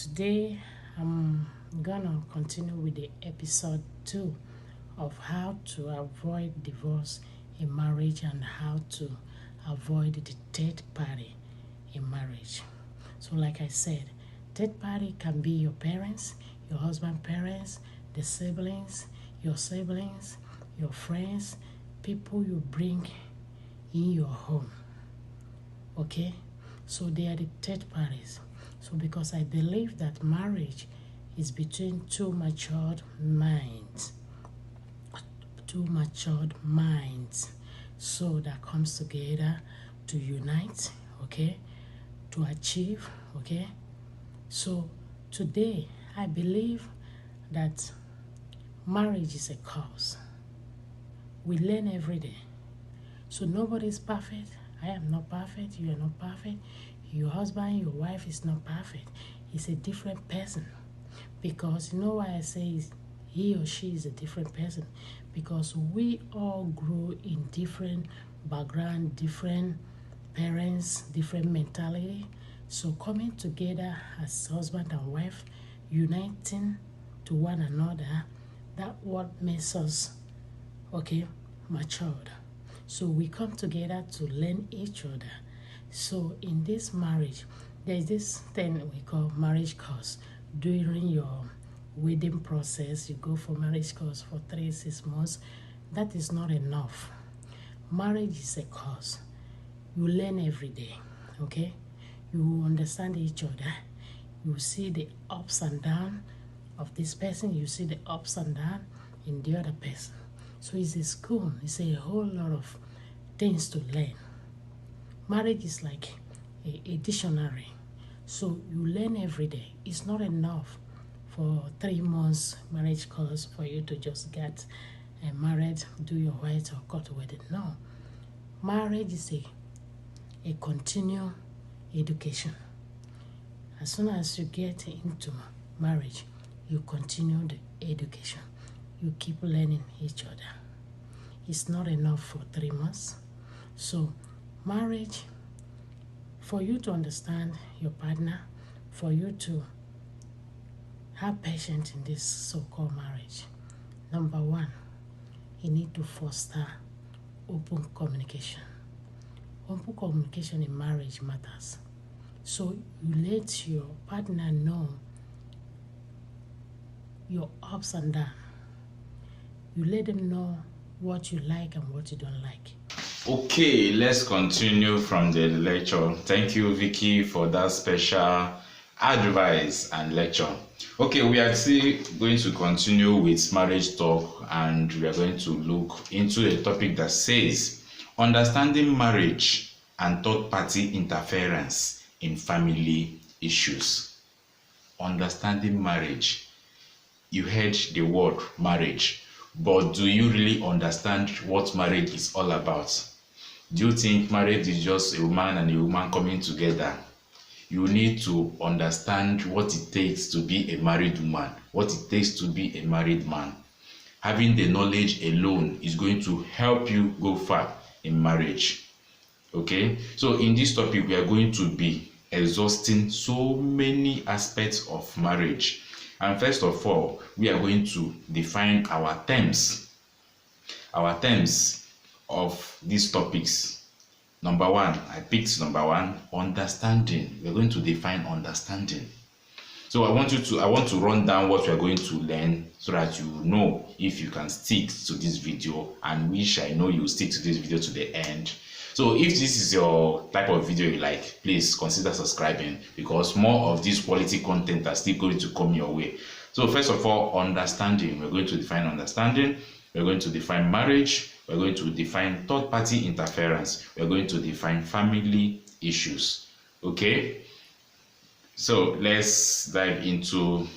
Today, I'm gonna continue with the episode 2 of how to avoid divorce in marriage and how to avoid the third party in marriage. So, like I said, third party can be your parents, your husband parents, the siblings, your friends, people you bring in your home. Okay, so they are the third parties. So because I believe that marriage is between two matured minds so that comes together to unite, okay, to achieve, okay. So today I believe that marriage is a cause. We learn every day. So nobody is perfect. I am not perfect. You are not perfect. Your husband, your wife is not perfect. He's a different person. Because you know why I say he or she is a different person? Because we all grow in different background, different parents, different mentality. So coming together as husband and wife, uniting to one another, that what makes us, okay, matured. So we come together to learn each other. So in this marriage, there's this thing we call marriage course. During your wedding process, you go for marriage course for 3 6 months. That is not enough. Marriage is a course. You learn every day, okay? You understand each other. You see the ups and downs of this person. You see the ups and downs in the other person. So it's a school. It's a whole lot of things to learn. Marriage is like a dictionary. So you learn every day. It's not enough for 3 months marriage course for you to just get married, do your white or cut wedding. No. Marriage is a continual education. As soon as you get into marriage, you continue the education. You keep learning each other. It's not enough for 3 months. So marriage, for you to understand your partner, for you to have patience in this so-called marriage, number one, you need to foster open communication. Open communication in marriage matters. So you let your partner know your ups and downs. You let them know what you like and what you don't like. Okay, let's continue from the lecture. Thank you, Vicky, for that special advice and lecture. Okay, we are still going to continue with marriage talk, and we are going to look into a topic that says understanding marriage and third party interference in family issues. Understanding marriage. You heard the word marriage, but do you really understand what marriage is all about? Do you think marriage is just a man and a woman coming together? You need to understand what it takes to be a married woman, what it takes to be a married man. Having the knowledge alone is going to help you go far in marriage. Okay, so in this topic, we are going to be exhausting so many aspects of marriage. And first of all, we are going to define our terms. Our terms of these topics. Number one, I picked number one, understanding. We're going to define understanding. So I want to run down what we're going to learn so that you know if you can stick to this video, and which I know you stick to this video to the end. So if this is your type of video you like, please consider subscribing, because more of this quality content are still going to come your way. So first of all, understanding. We're going to define understanding. We're going to define marriage. We're going to define third party interference. We're going to define family issues. Okay, so let's dive into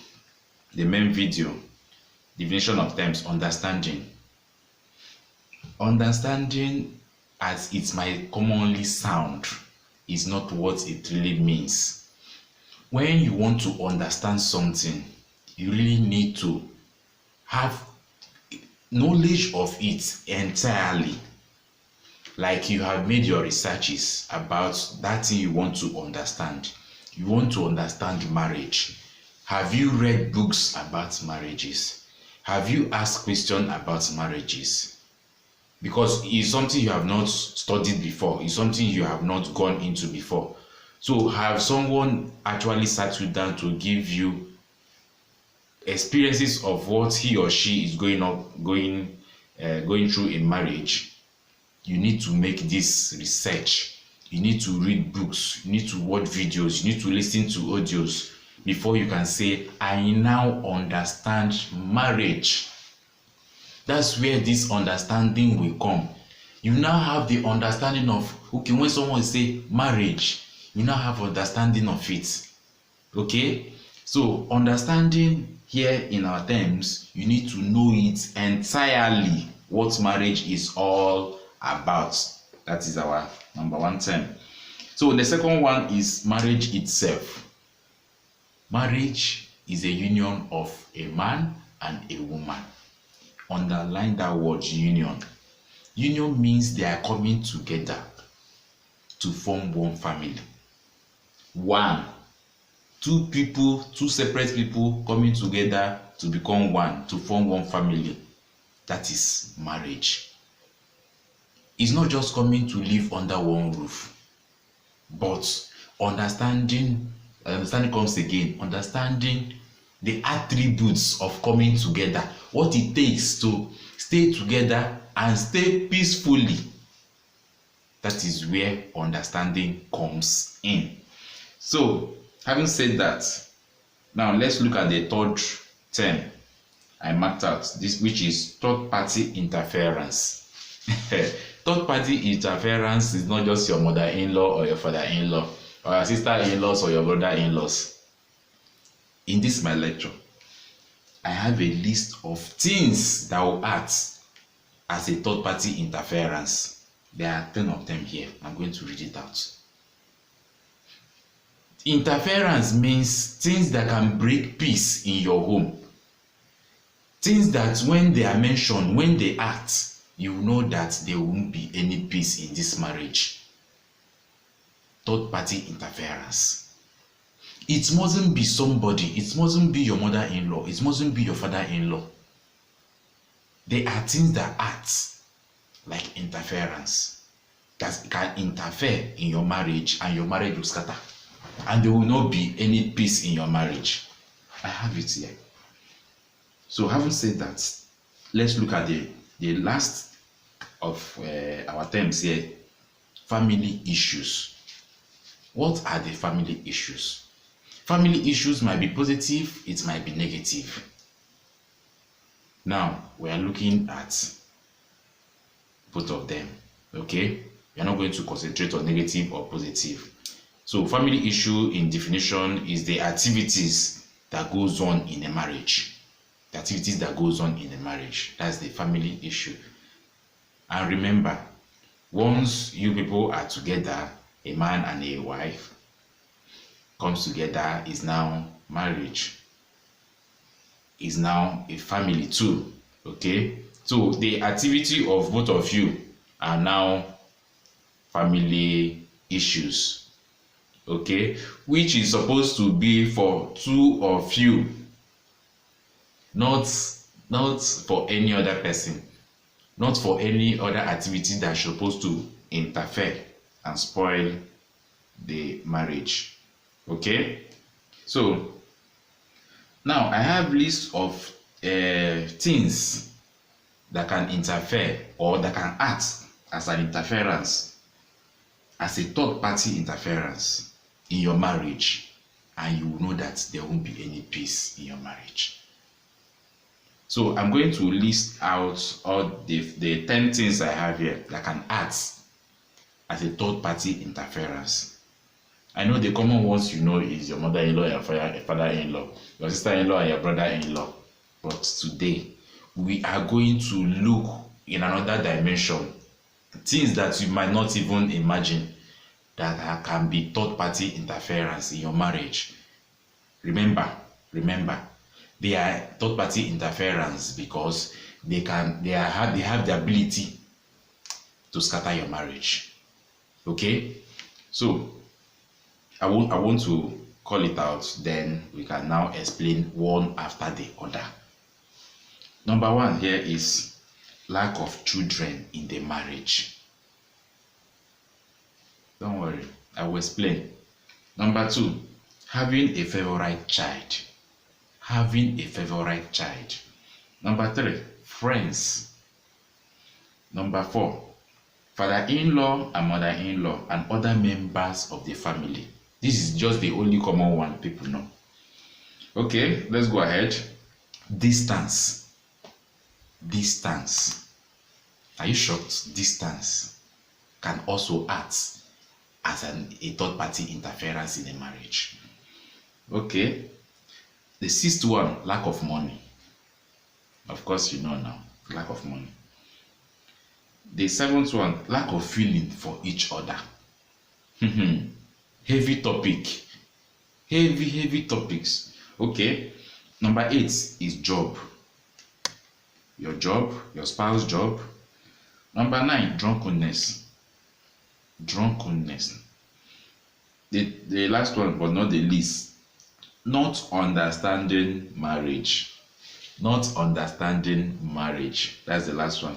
the main video. Definition of terms. Understanding. Understanding, as it might commonly sound, is not what it really means. When you want to understand something, you really need to have knowledge of it entirely. Like you have made your researches about that thing you want to understand. You want to understand marriage. Have you read books about marriages? Have you asked questions about marriages? Because it's something you have not studied before, it's something you have not gone into before. So have someone actually sat you down to give you experiences of what he or she is going through in marriage? You need to make this research. You need to read books, you need to watch videos, you need to listen to audios before you can say, I now understand marriage. That's where this understanding will come. You now have the understanding of, okay, when someone say marriage, you now have understanding of it. Okay, so understanding here in our terms, you need to know it entirely, what marriage is all about. That is our number one term. So the second one is marriage itself. Marriage is a union of a man and a woman. Underline that word, union. Union means they are coming together to form one family. One, two people, two separate people coming together to become one, to form one family. That is marriage. It's not just coming to live under one roof, but understanding comes again, understanding the attributes of coming together, what it takes to stay together and stay peacefully. That is where understanding comes in. So, having said that, now let's look at the third term I marked out, this, which is third-party interference. Third-party interference is not just your mother-in-law or your father-in-law, or your sister-in-laws or your brother-in-laws. In this my lecture, I have a list of things that will act as a third-party interference. There are 10 of them here. I'm going to read it out. Interference means things that can break peace in your home. Things that when they are mentioned, when they act, you know that there won't be any peace in this marriage. Third-party interference. It mustn't be somebody. It mustn't be your mother-in-law. It mustn't be your father-in-law. There are things that act like interference that can interfere in your marriage, and your marriage will scatter. And there will not be any peace in your marriage. I have it here. So having said that, let's look at the last of our terms here, family issues. What are the family issues? Family issues might be positive, it might be negative. Now, we are looking at both of them, okay? We are not going to concentrate on negative or positive. So, family issue in definition is the activities that goes on in a marriage. The activities that goes on in a marriage. That's the family issue. And remember, once you people are together, a man and a wife comes together, is now marriage, is now a family too. Okay, so the activity of both of you are now family issues. Okay, which is supposed to be for two of you, not for any other person, not for any other activity that's supposed to interfere and spoil the marriage. Okay, so now I have list of things that can interfere or that can act as an interference, as a third-party interference in your marriage, and you will know that there won't be any peace in your marriage. So I'm going to list out all the 10 things I have here that can act as a third-party interference. I know the common ones you know is your mother-in-law, your father-in-law, your sister-in-law, and your brother-in-law. But today, we are going to look in another dimension, things that you might not even imagine that can be third-party interference in your marriage. Remember, they are third-party interference because they have the ability to scatter your marriage. Okay, so I want to call it out, then we can now explain one after the other. Number one here is lack of children in the marriage. Don't worry, I will explain. Number two, having a favorite child. Having a favorite child. Number three, friends. Number four, father-in-law and mother-in-law and other members of the family. This is just the only common one people know. Okay, let's go ahead. Distance. Distance. Are you shocked? Distance can also act as a third-party interference in a marriage. Okay. The sixth one, lack of money. Of course, you know now, lack of money. The seventh one, lack of feeling for each other. Heavy topic. Heavy topics. Okay. Number 8 is job. Your job, your spouse's job. Number 9, drunkenness. Drunkenness. The last one, but not the least, not understanding marriage. Not understanding marriage. That's the last one.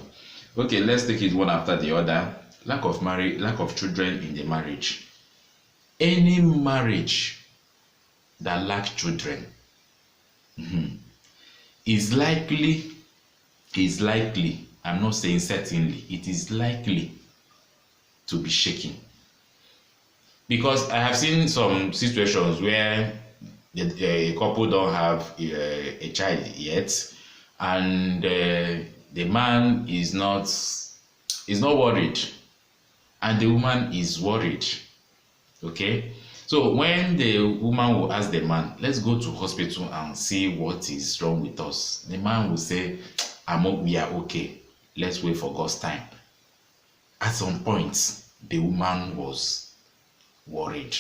Okay, let's take it one after the other. Lack of marriage, lack of children in the marriage. Any marriage that lacks children is likely, I'm not saying certainly, it is likely to be shaken. Because I have seen some situations where a couple don't have a child yet, and the man is not worried, and the woman is worried. Okay, so when the woman will ask the man, let's go to hospital and see what is wrong with us, the man will say, we are okay, let's wait for God's time. At some point, the woman was worried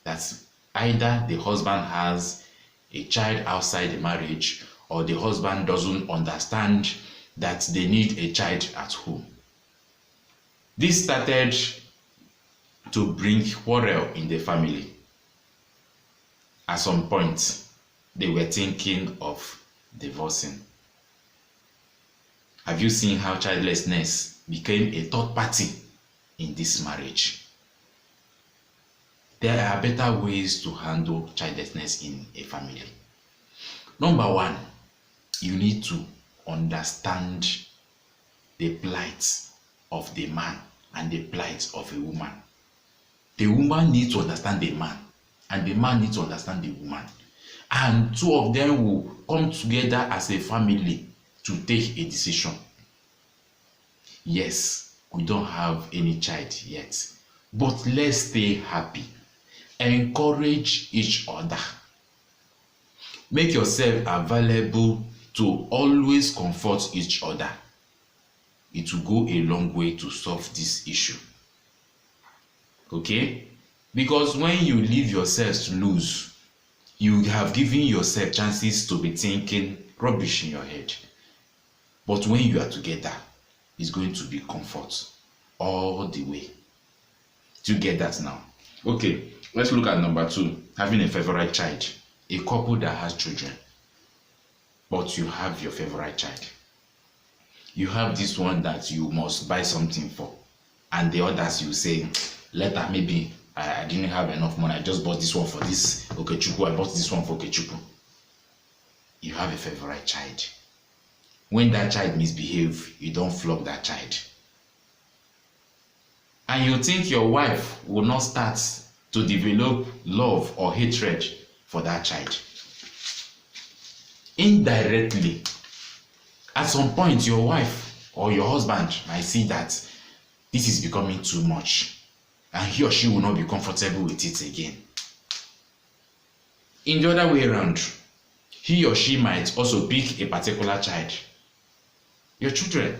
that either the husband has a child outside the marriage, or the husband doesn't understand that they need a child at home. This started to bring quarrel in the family. At some point, they were thinking of divorcing. Have you seen how childlessness became a third party in this marriage? There are better ways to handle childlessness in a family. Number 1, you need to understand the plight of the man and the plight of a woman. The woman needs to understand the man, and the man needs to understand the woman. And two of them will come together as a family to take a decision. Yes, we don't have any child yet, but let's stay happy. Encourage each other. Make yourself available to always comfort each other. It will go a long way to solve this issue. Okay? Because when you leave yourselves loose, you have given yourself chances to be thinking rubbish in your head. But when you are together, it's going to be comfort all the way. Do you get that now? Okay, let's look at number 2, having a favorite child. A couple that has children, but you have your favorite child. You have this one that you must buy something for, and the others you say, later, maybe I didn't have enough money, I just bought this one for this Okechukwu, I bought this one for Okechukwu. You have a favorite child. When that child misbehaves, you don't flog that child. And you think your wife will not start to develop love or hatred for that child. Indirectly, at some point, your wife or your husband might see that this is becoming too much, and he or she will not be comfortable with it again. In the other way around, he or she might also pick a particular child, your children,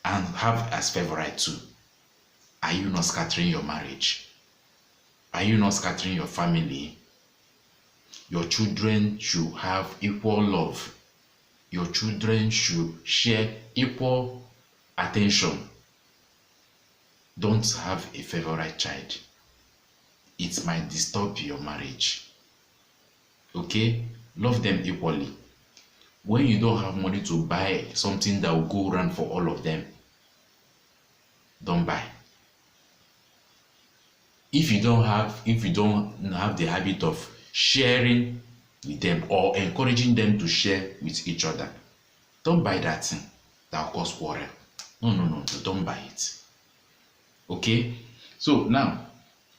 and have as favorite too. Are you not scattering your marriage? Are you not scattering your family? Your children should have equal love. Your children should share equal attention. Don't have a favorite child. It might disturb your marriage. Okay? Love them equally. When you don't have money to buy something that will go around for all of them, don't buy. If you don't have the habit of sharing with them or encouraging them to share with each other, don't buy that thing that will cause quarrel. No, don't buy it. Okay? So now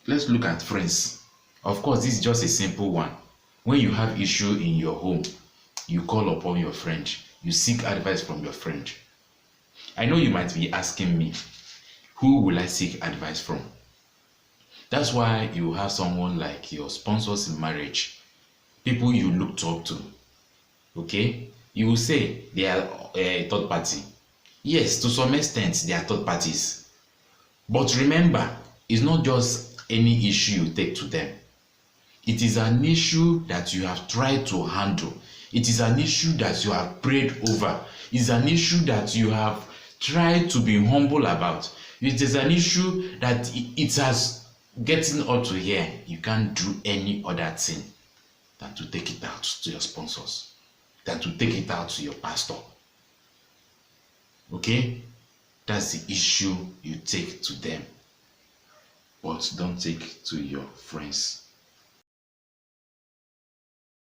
let's look at friends. Of course, this is just a simple one. When you have issue in your home, you call upon your friend, you seek advice from your friend. I know you might be asking me, who will I seek advice from? That's why you have someone like your sponsors in marriage, people you look up to. Okay? You will say they are a third party. Yes, to some extent, they are third parties. But remember, it's not just any issue you take to them. It is an issue that you have tried to handle. It is an issue that you have prayed over. It's an issue that you have tried to be humble about. It is an issue that it has getting up to here. You can't do any other thing than to take it out to your sponsors, than to take it out to your pastor. Okay? That's the issue you take to them. But don't take to your friends.